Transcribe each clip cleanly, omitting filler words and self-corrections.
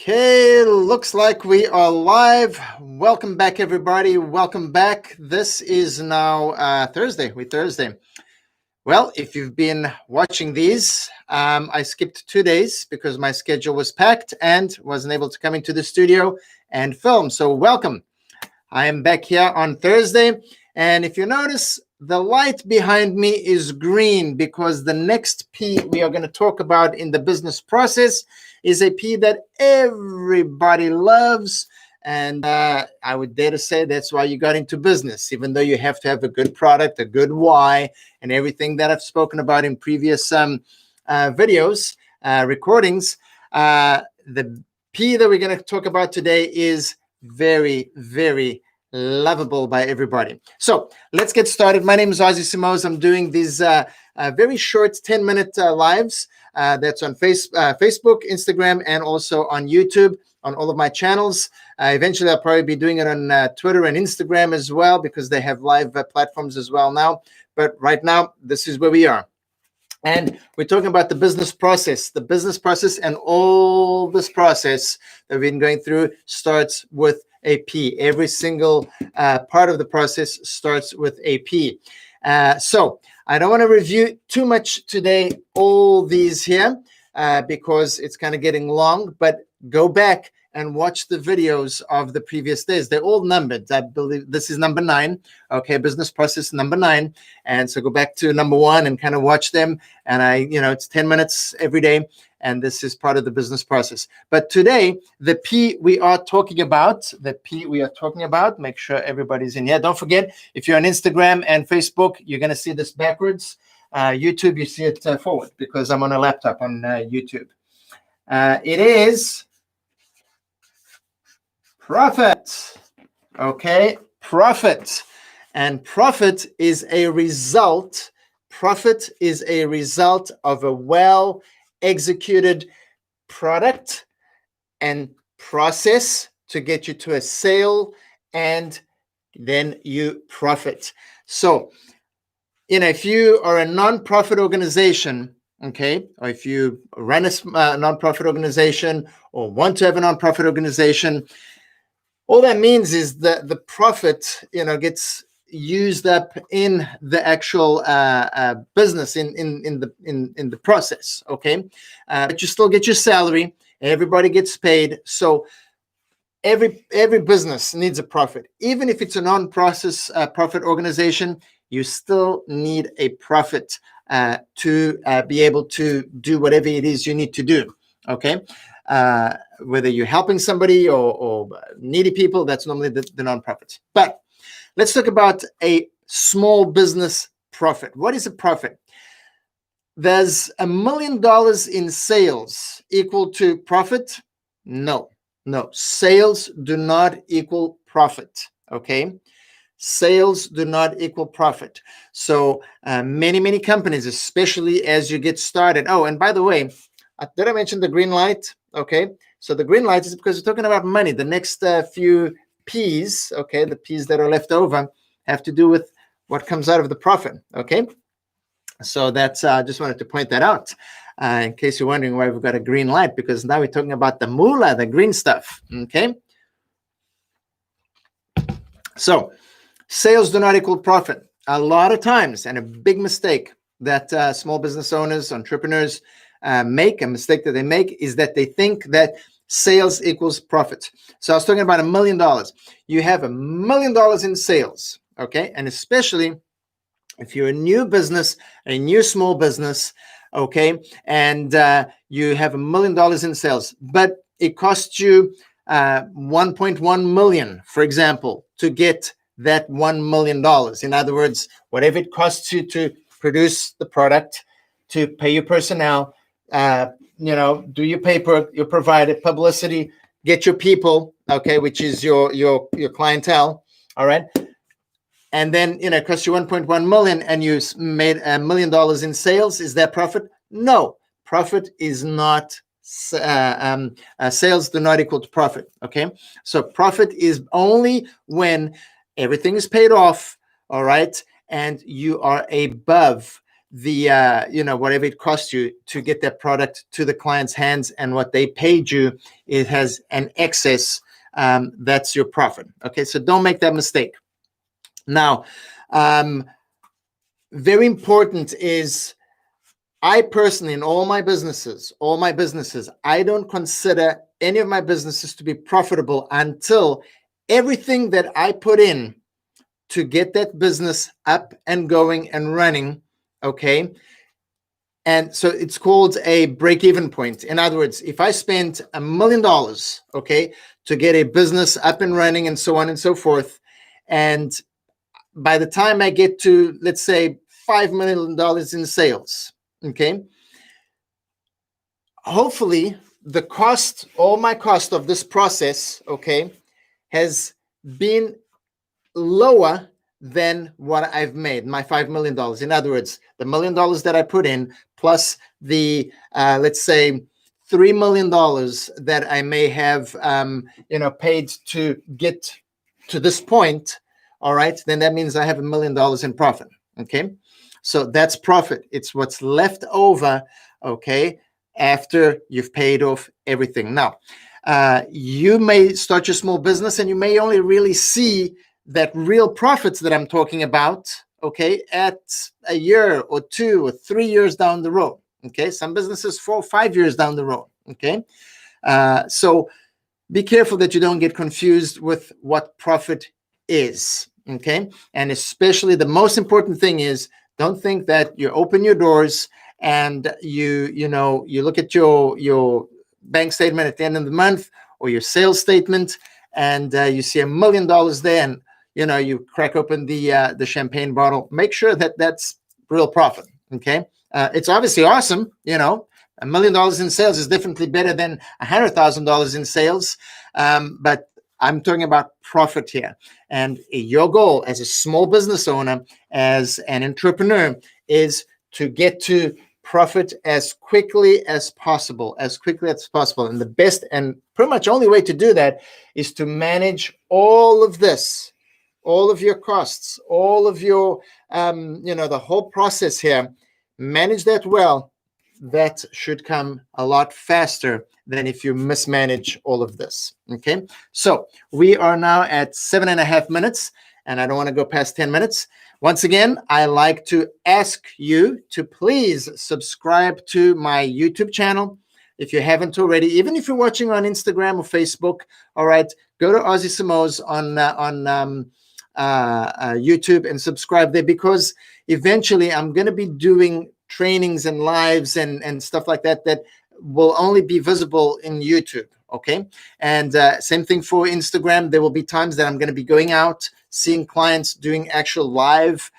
Okay, looks like we are live. Welcome back, everybody. Welcome back. This is now Thursday. Thursday. Well, if you've been watching these, I skipped 2 days because my schedule was packed and wasn't able to come into the studio and film. So welcome. I am back here on Thursday. And if you notice, the light behind me is green because the next P we are going to talk about in the business process is a P that everybody loves. And I would dare to say that's why you got into business, even though you have to have a good product, a good why, and everything that I've spoken about in previous videos, recordings. The P that we're going to talk about today is very, very lovable by everybody. So let's get started. My name is Ozzy Simoes. I'm doing these very short 10-minute lives. That's on Facebook, Instagram, and also on YouTube on all of my channels. Eventually, I'll probably be doing it on Twitter and Instagram as well because they have live platforms as well now. But right now, this is where we are. And we're talking about the business process. The business process and all this process that we've been going through starts with a P. Every single part of the process starts with a P. So I don't want to review too much today, all these here, because it's kind of getting long, but go back and watch the videos of the previous days. They're all numbered. I believe this is number 9. Okay, business process number 9. And so go back to number 1 and kind of watch them. And it's 10 minutes every day. And this is part of the business process. But today, the P we are talking about, make sure everybody's in here. Don't forget, if you're on Instagram and Facebook, you're going to see this backwards. YouTube, you see it forward because I'm on a laptop on YouTube. It is profit. Okay, profit. And profit is a result. Profit is a result of a well-executed product and process to get you to a sale, and then you profit. So, if you are a nonprofit organization, okay, or if you run a nonprofit organization or want to have a nonprofit organization, all that means is that the profit, gets used up in the actual business in the process. Okay, but you still get your salary. Everybody gets paid. So every business needs a profit, even if it's a non-profit profit organization. You still need a profit to be able to do whatever it is you need to do. Okay. Whether you're helping somebody or needy people, that's normally the nonprofits. But let's talk about a small business profit. What is a profit? Does $1 million in sales equal to profit? No. Sales do not equal profit. Okay. Sales do not equal profit. So many companies, especially as you get started. Oh, and by the way, did I mention the green light? Okay, so the green light is because we're talking about money. The next few P's, okay, the P's that are left over have to do with what comes out of the profit, okay? So that's, I just wanted to point that out in case you're wondering why we've got a green light, because now we're talking about the moolah, the green stuff, okay? So sales do not equal profit. A lot of times, and a big mistake that small business owners, entrepreneurs, make a mistake that they make is that they think that sales equals profit. So I was talking about $1 million. You have $1 million in sales, okay? And especially if you're a new business, a new small business, okay, and you have $1 million in sales, but it costs you 1.1 million, for example, to get that $1 million. In other words, whatever it costs you to produce the product, to pay your personnel, do your paper, you provide it, publicity, get your people, okay, which is your clientele, all right, and then it costs you 1.1 million, and you made $1 million in sales. Is that profit? No, profit is not. Sales do not equal to profit. Okay, so profit is only when everything is paid off, all right, and you are above the whatever it cost you to get that product to the client's hands and what they paid you, it has an excess. That's your profit. Okay, so don't make that mistake. Now, very important is, I personally, in all my businesses, I don't consider any of my businesses to be profitable until everything that I put in to get that business up and going and running, okay? And so it's called a break-even point. In other words, if I spent $1 million, okay, to get a business up and running and so on and so forth, and by the time I get to, let's say, $5 million in sales, okay, hopefully the cost, all my cost of this process, okay, has been lower than what I've made, my $5 million. In other words, the $1 million that I put in plus the, let's say, $3 million that I may have, paid to get to this point, all right, then that means I have $1 million in profit, okay? So that's profit. It's what's left over, okay, after you've paid off everything. Now, you may start your small business and you may only really see that real profits that I'm talking about, okay, at a year or 2 or 3 years down the road, okay? Some businesses 4 or 5 years down the road, okay? So be careful that you don't get confused with what profit is, okay? And especially the most important thing is, don't think that you open your doors and you look at your bank statement at the end of the month or your sales statement and you see $1 million there, and you crack open the champagne bottle. Make sure that that's real profit, okay? It's obviously awesome, $1 million in sales is definitely better than $100,000 in sales, but I'm talking about profit here. And your goal as a small business owner, as an entrepreneur, is to get to profit as quickly as possible, And the best and pretty much only way to do that is to manage all of this, all of your costs, all of your, the whole process here. Manage that well. That should come a lot faster than if you mismanage all of this, okay? So we are now at 7.5 minutes, and I don't want to go past 10 minutes. Once again, I like to ask you to please subscribe to my YouTube channel if you haven't already. Even if you're watching on Instagram or Facebook, all right, go to Ozzy Simoes on YouTube and subscribe there, because eventually I'm going to be doing trainings and lives and stuff like that will only be visible in YouTube, okay? And same thing for Instagram. There will be times that I'm going to be going out, seeing clients, doing actual live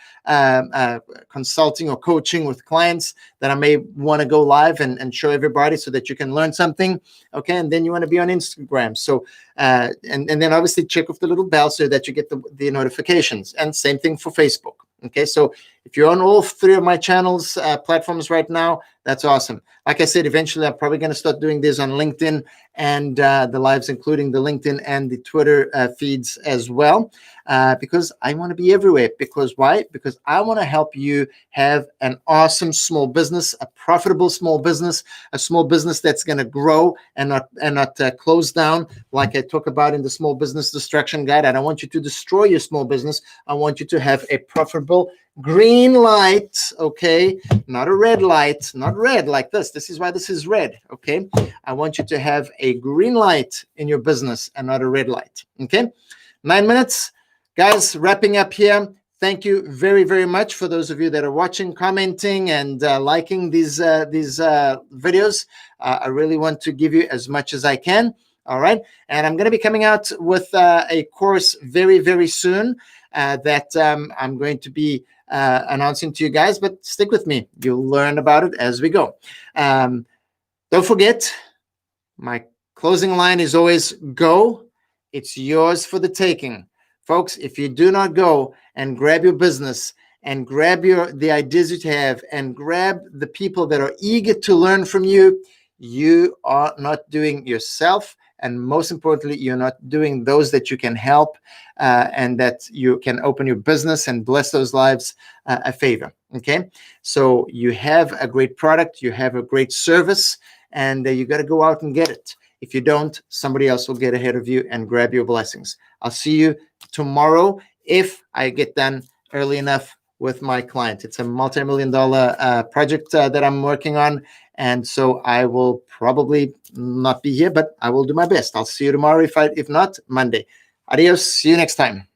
consulting or coaching with clients that I may want to go live and show everybody so that you can learn something, okay? And then you want to be on Instagram. So, and then obviously check off the little bell so that you get the notifications. And same thing for Facebook. Okay, so if you're on all 3 of my channels, platforms right now, that's awesome. Like I said, eventually I'm probably going to start doing this on LinkedIn and the lives, including the LinkedIn and the Twitter feeds as well, because I want to be everywhere. Because why? Because I want to help you have an awesome small business, a profitable small business, a small business that's going to grow and not close down, like I talk about in the Small Business Destruction Guide. I don't want you to destroy your small business. I want you to have a profitable green light, okay? Not a red light, not red like this. This is why this is red, okay? I want you to have a green light in your business and not a red light, okay? 9 minutes. Guys, wrapping up here. Thank you very, very much for those of you that are watching, commenting, and liking these videos. I really want to give you as much as I can, all right? And I'm going to be coming out with a course very, very soon that I'm going to be announcing to you guys, but stick with me. You'll learn about it as we go. Don't forget, my closing line is always go. It's yours for the taking. Folks, if you do not go and grab your business and grab the ideas that you have and grab the people that are eager to learn from you, you are not doing yourself and most importantly, you're not doing those that you can help and that you can open your business and bless those lives a favor. Okay, so you have a great product, you have a great service, and you got to go out and get it. If you don't, somebody else will get ahead of you and grab your blessings. I'll see you tomorrow if I get done early enough with my client. It's a multi-million-dollar project that I'm working on, and so I will probably not be here, but I will do my best. I'll see you tomorrow. If not, Monday. Adios. See you next time.